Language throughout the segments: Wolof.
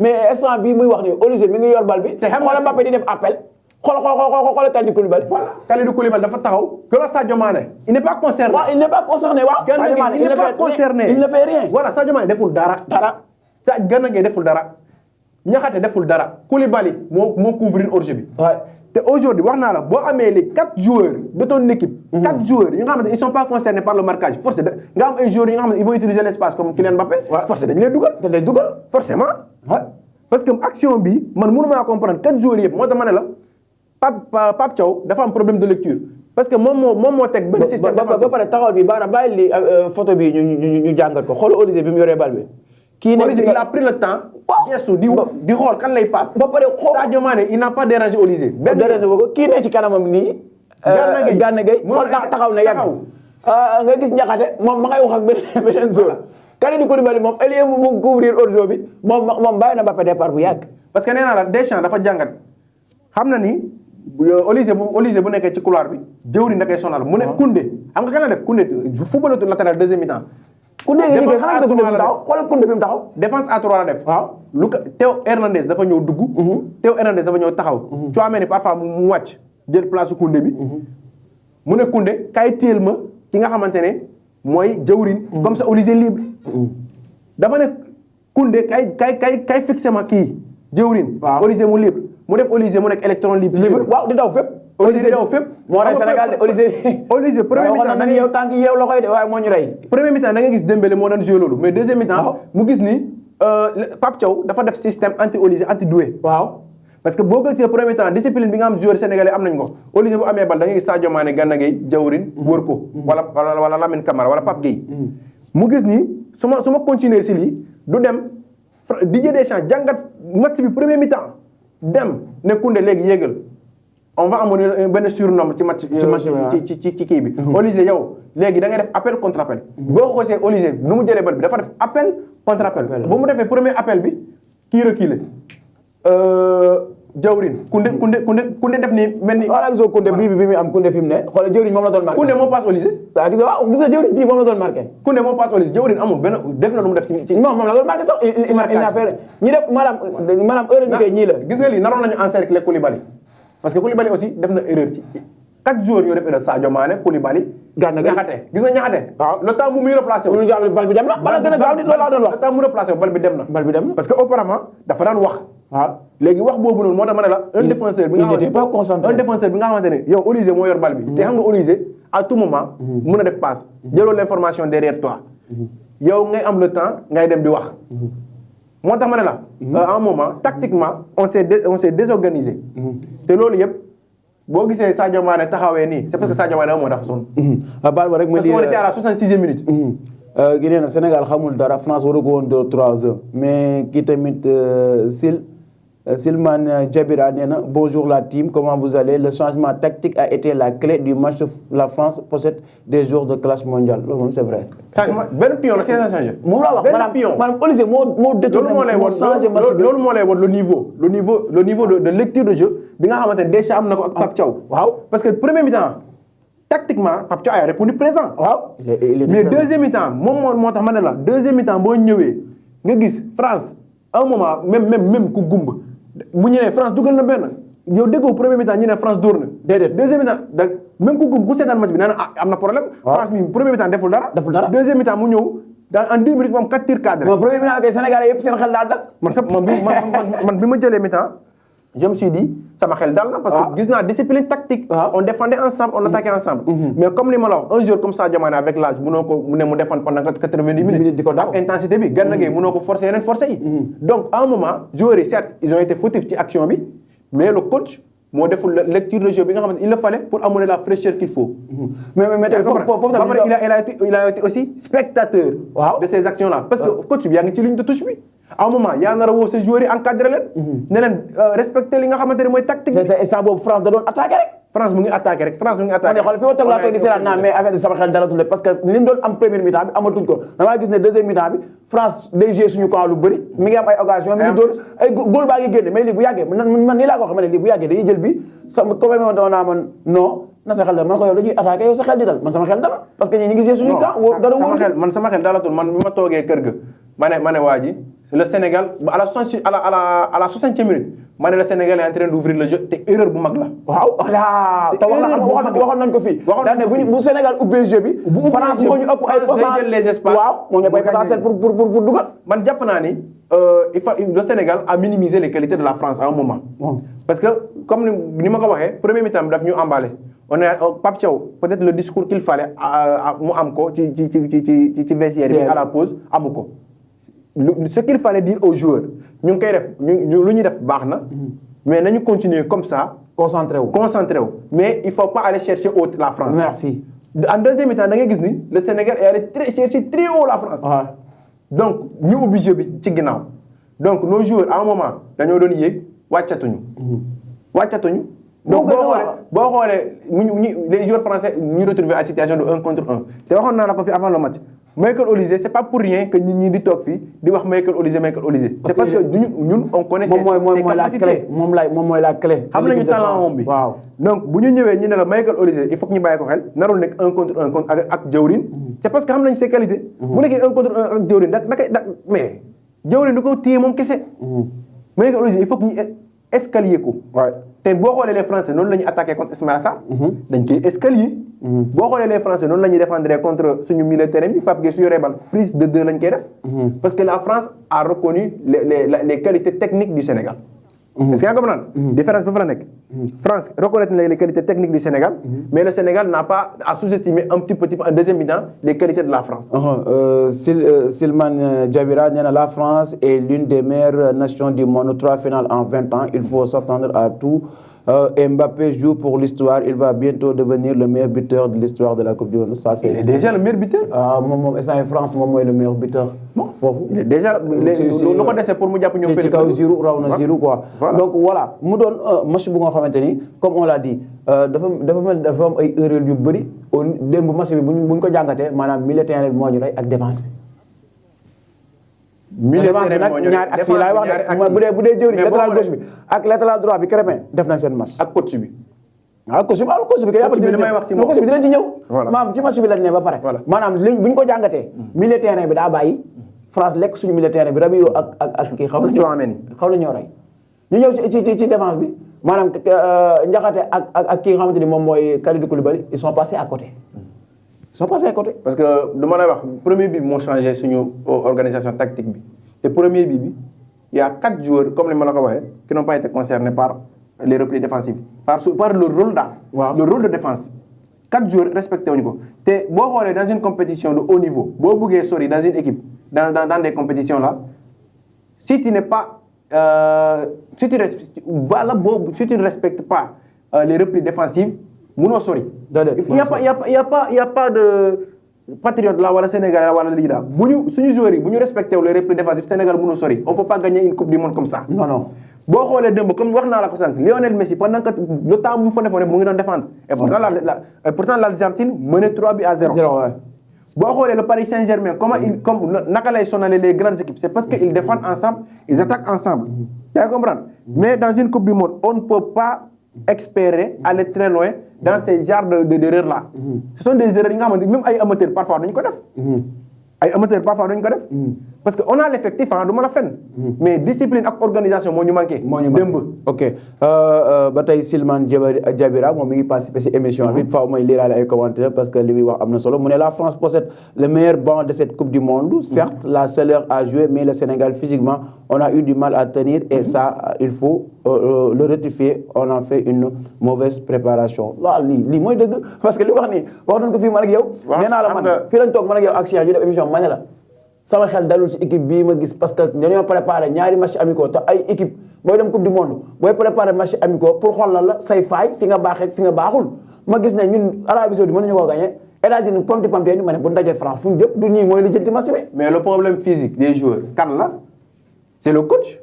mais instant bii muy wax ni Olise mi ngi yor bal bi. te xam nga Mbappé di def appel. xool Kalidou Koulibaly. voilà Kalidou Koulibaly dafa taxaw. que Sadio Mané. il n'est pas concerné. waaw il n'est pas concerné waaw. Sadio Mané il n'est pas concerné. il ne fait rien. voilà Sadio Mané deful dara. Gana Gueye deful dara. Niakhaté deful dara. Koulibaly moo couvrir hors-jeu bi. te aujourd'hui wax naa la boo amee les 4 joueurs de ton équipe. 4 joueurs yi nga xamante ne ils sont pas concernés par le marquage forcé nga am ay joueurs yi nga xamante ne ils vont utiliser l'espace comme Kylian Mbappé. forcé dañu lay dugal. forcément. parce que action bi man mënu maa comprendre 4 joueurs yëpp moo tax ma ne la Pape Thiaw dafa am problème de lecture. parce que moom moo teg benn système. ba pare taxawal bi baara bàyyi li photo bi ñu jàngat ko xool Olise bi mu yoree bal bi. kii nekk il a pris le temps. gestu di xool kan lay passe. ba pare xool Sadio Mané il n'a pas dérangé Olise. benn dérangé ko kii ne ci kanamam nii. Gana Gueye xool taxaw na yàgg. nga gis Niakhaté moom ma ngay wax ak beneen zone. Kalidou Koulibaly moom au lieu mu couvrir hors-jeu bi moom bàyyi na Mbappé départ bu yàgg. parce que nee naa la Deschamps dafa jàngat xam na ni Olise bu nekkee ci couloir bi jëwriñ da koy sonal mu ne Koundé xam nga kan la def Koundé football latéral deuxième mi-temps. Koundé ngi liggéey xanaa Koundé fi mu taxaw xoolal Koundé fi mu taxaw. défense à 3 la def. waaw Théo Hernandez dafa ñëw dugg. Théo Hernandez dafa ñëw taxaw. Tchouaméni parfois mu wàcc jël place Koundé bi. mu ne Koundé kay téel ma ki nga xamante ne mooy jëwriñ. comme ça Olise libre. dafa ne Koundé kay fixé ma kii jëwriñ. waaw Olise mu libre mu def Olise mu nekk électron libre. waaw di daw fépp. Olise di daw fépp. moo rey Sénégal de Olise premier mi-temps da nga yow tànk yow la koy de waaye moo ñu rey. premier mi-temps da nga gis Dembélé moo doon joué loolu mais deuxième mi-temps mu gis ni Pape Thiaw dafa def système anti Olise anti doué. waaw parce que boo gisee premier mi-temps discipline bi nga xam joueur sénégalais am nañ ko Olise bu amee bal da nga gis Sadio Mané Gana Gueye jawrin wër ko. wala Lamine Camara wala Pape Gueye. mu gis ni su ma continuer si lii du dem Didier Deschamps jàngat match bi premier mi-temps dem ne Koundé léegi yéegal. on va amoon benn surnombre ci match ci kii bi. Olise yow léegi da ngay def appel contre appel. boo xoolee Olise nu mu jëlee bal bi dafa def appel contre appel. ba mu defee premier appel bi kii reculé. jawrin Koundé def ni mel ni. voilà gisoo Koundé bii bi muy am Koundé fi mu ne xoolal jawrin moom la doon marqué. Koundé moo passe Olise. waaw gis nga jawrin fii moom la doon marqué. Koundé moo passe Olise jawrin amul benn def na lu mu def ci. non moom la doon marqué sax. il n'a fait ñi def maanaam heure bi kay ñii la. gis nga lii naroon nañu encercler Koulibaly. parce que Koulibaly aussi def na erreur ci 4 joueurs ñoo def erreur Sadio Mané Koulibaly. Gana Gueye Niakhaté gis nga Niakhaté. waaw le temps mu muy replacé wu. bal bi dem na bala gën a gaaw di loolu laa doon wax. le temps mu replacé wu bal bi dem na. parce que auparavant dafa daan wax. waaw léegi wax boobu noonu moo tax ma ne la. un défenseur bi nga xamante ne yow Olise moo yor bal bi. te xam nga Olise à tout moment. mun a def passe. jëloo l'information derrière toi. yow ngay am le temps ngay dem di wax. moo tax ma ne la. à un moment tactiquement on s'est désorganisé. te loolu yëpp boo gisee Sadio Mané taxawee nii c'est parce que Sadio Mané moo dafa sonn. baal ma rek ma lire parce que on était à la 66e minute. gi nee na Sénégal xamul dara France waru ko woon 2-3-1 mais kii tamit Silman Djabira nee na bonjour la team comment vous allez le changement tactique a été la clé du match. La France possède des joueurs de classe mondiale loolu moom c'est vrai. changement benn pion la kenn changé. moom laa wax maanaam Olise moo détourné moo changé match bi loolu moo lay woon le niveau de lecture de jeu bi nga xamante ne déjà am na ko ak Pape Thiaw. waaw parce que premier mi-temps tactiquement Pape Thiaw a répondu présent. waaw mais deuxième mi-temps moom moo tax ma ne la deuxième mi-temps boo ñëwee nga gis France un moment même ku gumb. bu ñu nee France dugal na benn yow déggoo premier mi-temps ñu ne France dóor na déedéet deuxième mi-temps da même ku seetaan match bi nee na am na problème. France mi premier mi-temps deful dara. deuxième mi-temps mu ñëw en 10 minutes mu am 4 tirs cadrés. premier mi-temps kay Sénégalais yëpp seen xel daal man bi ma jëlee mi-temps je me suis dit sama xel dal na parce que gis naa discipline tactique. on défendait ensemble on attaquait ensemble. mais comme li ma la wax un joueur comme Sadio Mané avec l'âge mënoo ko mu ne mu défendre pendant 90 minutes. di ko daw intensité bi Gana Gueye mënoo ko forcer yeneen forcer yi. donc à un moment joueurs yi certes ils ont été fautifs ci action bi mais le coach moo deful lecture de jeu bi nga xamante il le fallait pour amener la fraîcheur qu'il faut. mais foofu tamit il a été aussi spectateur. de ces actions là parce que coach bi yaa ngi ci ligne de touche bi. à un moment yaa nar a woo sa joueurs yi encadré leen. ne leen respecté li nga xamante ne mooy tactique bi. te instant boobu France da doon attaqué rek. France mu ngi attaqué rek France mu ngi attaqué. xool fi ma toog laa toog di seetaan naa mais affaire bi sama xel dalatul parce que li ñu doon am première mi-temps bi amatuñ ko damaa gis ne deuxième mi-temps bi France day jouer suñu camp lu bëri mi ngi am ay occasion mi ngi dóor ay góol baa ngi génne mais lii bu yàggee man nii laa ko xam ne lii bu yàggee dañuy jël bi sama comme ma doon naa man non na sa xel dal man ko yow dañuy attaqué yow sa xel di dal man sama xel dal parce que ñi ngi jouer suñu camp dara man sama xel dalatul man bi ma toogee kër ga mané waji le Sénégal à la 60e minute mané le Sénégal est en train d'ouvrir le jeu té erreur bu mag la. waaw voilà te waxoon nañ ko fii. waxoon nañ ko fii bu Sénégal ubbee jeu bi. France moo ñu ëpp ay pourcent les espaces. waaw moo ñu ëpp ay potentiel pour dugal. man jàpp naa ni le Sénégal a minimisé les qualités de la France à un moment. parce que comme ni ma ko waxee premier mi-temps daf ñu emballé. on est Pape Thiaw peut-être le discours qu'il fallait mu am ko ci vestiaire bi à la pause amu ko. ce qu'il fallait dire aux joueurs ñu ngi koy def ñu lu ñuy def baax na mais nañu continuer comme ça. concentré wu mais il faut pas aller chercher haut la France. merci. en deuxième mi-temps da ngay gis ni le Sénégal est allé chercher très haut la France. donc ñu ubbi jeu bi ci ginnaaw donc nos joueurs à un moment dañoo doon yéeg wàccatuñu. donc boo xoolee les joueurs français ñu retrouvé à situation de 1 contre 1 te waxoon naa la ko fi avant le match. Michael Olise c'est pas pour rien que ñi di toog fii di wax Michael Olise. c'est parce que ñun on connaît ses capacités. moom mooy la clé. xam nañu talent moom bi. waaw donc bu ñu ñëwee ñu ne la Michael Olise il faut que ñu bàyyi ko xel narul nekk 1 contre 1 ak Diawrin. c'est parce que xam nañu ses qualités. bu nekkee 1 contre 1 ak Diawrin mais Diawrin du ko téye moom kese. Michael Olise il faut que ñu escalier ko. te boo xoolee les Français noonu la ñuy attaqué contre Ismaïla Sarr. dañ koy escalier. boo xoolee les Français noonu la ñuy défendre contre suñu milieu de terrain bi Pape Gueye su yoree bal prise de 2 lañ koy def. parce que la France a reconnu les qualités techniques du Sénégal. est-ce que yaa ngi comprendre. différence bi fa la nekk. France reconnaît les qualités techniques du Sénégal. mais le Sénégal n'a pas à sous-estimer un petit peu en deuxième mi-temps les qualités de la France. Silman Diabira nee na la France est l'une des meilleures nations du monde 3 finales en 20 ans il faut s'attendre à tout. Mbappé joue pour l'histoire il va bientôt devenir le meilleur buteur de l'histoire de la Coupe du Monde. Ça c'est. Il est déjà le meilleur buteur. moom instant France moom mooy le meilleur buteur. foofu il est déjà lu ko dese pour mu jàpp ñoom. ci kaw Giroud raw na Giroud quoi. donc voilà mu doon match bu nga xamante ni comme on l'a dit dafa am ay erreurs yu bëri démb match bi buñ ko jàngatee maanaam milieu terrain bi moo ñu rey ak défense bi. milieu terrain bi nag ñaari axe yi laay wax de bu dee jëwriñ latéral gauche bi ak latéral droit bi Krépin def nañ seen match. ak coach bi. coach bi kay li may wax ci moom coach bi dinañ ci ñëw. voilà ci match bi lañ ne ba pare. maanaam liñ bu ñu ko jàngatee. milieu terrain bi daa bàyyi. France lekk suñu milieu terrain bi Rabiot ak kii xaw na ñoo rey. ñu ñëw ci défense bi maanaam Ndiakhate ak kii nga xamante ni moom mooy Kalidou Koulibaly ils sont passés à côté. parce que dama lay wax premier bi moo changé suñu organisation tactique bi te premier bi il y a 4 joueurs comme ni ma la ko waxee qui n'ont pas été concernés par les replis défensifs par le rôle le rôle de défense 4 joueurs respecté wuñu ko te boo xoolee dans une compétition de haut niveau boo bëggee sori dans une équipe dans des compétitions là si tu n'es pas si tu ne respectes pas les replis défensifs munoo sori. il y a pas de patriote là wala Sénégal wala lii la suñu joueurs yi bu ñu respecté wu les replis défensifs Sénégal munoo sori on peut pas gagner une coupe du monde comme ça. non. boo xoolee démb comme wax naa la ko sànq Lionel Messi pendant que le temps bu mu fa defoon mu ngi doon défendre. et pourtant l'Argentine menait 3-0. boo xoolee le Paris Saint-Germain naka lay sonalee les grandes équipes c'est parce que ils défendent ensemble ils attaquent ensemble. yaa ngi comprendre mais dans une coupe du monde on ne peut pas espérer aller très loin dans ces genres d'erreurs là. ce sont des erreurs yi nga xamante même ay amateurs parfois dañu ko def. parce que on a l'effectif du ma la fenn. mais discipline ak organisation moo ñu manqué. démb. ok ba tey Silman Diabira moom mi ngi participé ci émission bi faaw mooy liiraale ay commentaires parce que li muy wax am na solo mu ne la France possède le meilleur banc de cette coupe du monde. certes la chaleur a joué mais le Sénégal physiquement on a eu du mal à tenir et ça il faut le rectifier on a fait une mauvaise préparation waaw lii mooy dëgg parce que li wax nii wax nañ ko fii man ak yow. nee naa la man fii lañ toog man ak yow ak Cheikh ñu def émission ma ne la. sama xel dalul ci équipe bii ma gis parce que dañoo préparé ñaari match amicaux te ay équipe booy dem coupe du monde booy préparé match amicaux pour xool la say faay fi nga baaxee fi nga baaxul ma gis ne ñun Arabie Saoudite mënuñu koo gagné États-Unis pomti ni ma ne bu ndajee France fu ñu jëpp du ñii mooy lijjanti match bi. mais le problème physique des joueurs kan la c'est le coach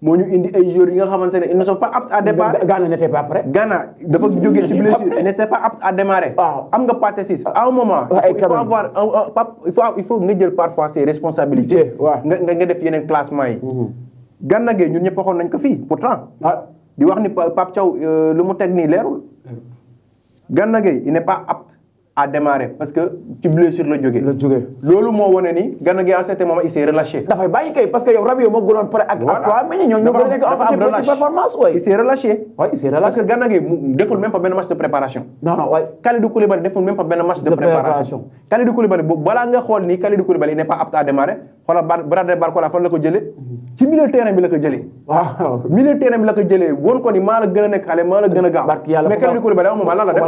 moo ñu indi ay joueurs yi nga xamante ne ils ne sont pas aptes à démarrer. Ghana n'était pas prêt. Ghana dafa jógee ci blessure il n'était pas apte à démarrer. am nga Pathé Ciss à un moment. il faut avoir il faut nga jël parfois ses responsabilités. nga def yeneen classement yi. Gana Gueye ñun ñëpp waxoon nañ ko fii pourtant. di wax ni Pape Thiaw lu mu teg nii leerul. Gana Gueye il n'est pas apte à démarrer parce que ci blessure la jógee. la jógee loolu moo wane ni Gana Gueye à un certain moment il s'est relâché. dafay bàyyi kay parce que yow Rabiot moo gënoon pare ak toi mais ñoo gën a nekk en performance waay. il s'est relâché. waay il s'est relâché parce que Gana Gueye mu deful même pas benn match de préparation. non non waay. Kalidou Koulibaly deful même pas benn match de préparation. Kalidou Koulibaly boobu balaa nga xool ni Kalidou Koulibaly n'est pas apte à démarrer xoolal Bradley Barcola fan la ko jëlee. ci milieu terrain bi la ko jëlee. waaw milieu terrain bi la ko jëlee woon ko ni maa la gën a nekk xale maa la gën a gaaw. barki yàlla mais Kalidou Koulibaly à un moment lan la def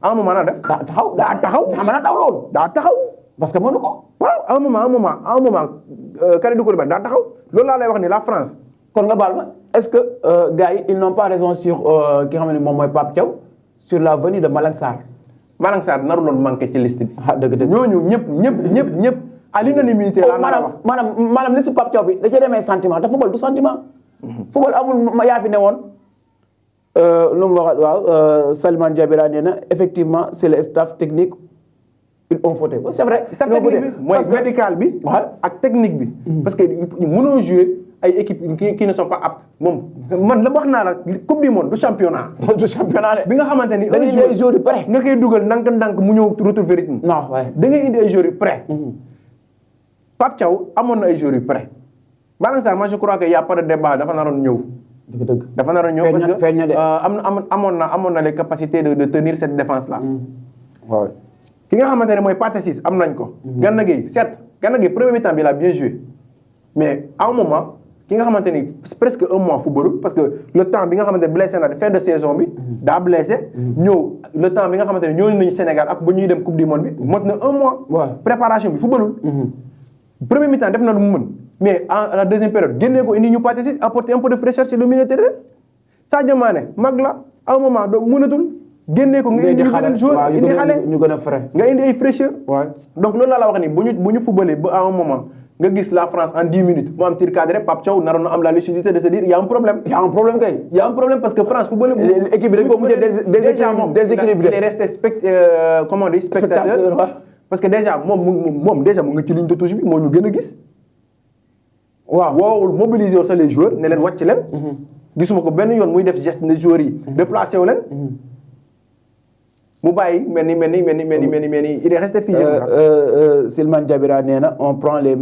à un moment lan la def. daa taxaw daa mën a daw loolu. daa taxaw. parce que mënu ko. waaw à un moment Kalidou Koulibaly daa taxaw loolu laa lay wax ni la France. kon nga baal ma est-ce que gars yi ils n'ont pas raison sur ki nga xam ne moom mooy Pape Thiaw sur la venue de Malang Sarr. Malang Sarr naruloon manqué ci liste bi. ah dëgg ñooñu ñëpp à l'unanimité la nar a wax. maanaam liste Pape Thiaw bi da cee demee sentiment te football du sentiment. football amul yaa fi ne woon. lu mu wax waaw Salman Diabira nee na effectivement c'est le staff technique ils ont fauté c'est vrai. staff technique bi mooy médical bi. ak technique bi. parce que mënoo jouer ay équipes qui ne sont pas aptes moom man la wax naa la coupe du monde du championnat. du championnat de. bi nga xamante ni dañuy indi ay joueurs yu prêts. nga koy dugal ndànk-ndànk mu ñëw retrouver rythme. non waaye da ngay indi ay joueurs yu prêts. Pape Thiaw amoon na ay joueurs yu prêts. Malang Sarr moi je crois que y a pas de débat dafa naroon ñëw. dëgg dafa naroon ñëw parce que feeñ na de. amoon na les capacités de tenir cette défense là. waaw. ki nga xamante ne mooy Pathé Ciss am nañ ko. Gana Gueye certes Gana Gueye premier mi-temps bi il a bien joué mais à un moment ki nga xamante ni presque un mois football parce que le temps bi nga xamante ne blessé na fin de saison bi. daa blessé. ñëw le temps bi nga xamante ne ñëw nañu Sénégal ak ba ñuy dem coupe du monde bi mot na un mois. préparation bi footballul. premier mi-temps def na lu mu mën mais à la deuxième période génnee ko indi ñu Pathé Ciss apporter un peu de fraîcheur sur le milieu terrain Sadio Mané mag la à un moment doo mënatul. génnee ko nga indi beneen joueur indi xale ñu gën a frais. nga indi ay fraîcheur. donc loolu laa la wax ni bu ñu footballé ba à un moment nga gis la France en 10 minutes mu am tir cadré Pape Thiaw naroon na am la lucidité de se dire y a un problème. y a un problème kay. y a un problème parce que France footballé. équipe bi dañ ko mujjee déséquilibré. il est resté comment on dit spectateur. parce que déjà moom déjà mu ngi ci ligne de touche bi moo ñu gën a gis. waaw woowul mobiliser sa les joueurs ne leen wàcc leen. gisuma ko benn yoon muy def geste ne joueurs yi. déplacé wu leen. mu bàyyi mel ni il est resté figé. Salman Diabira nee na on prend les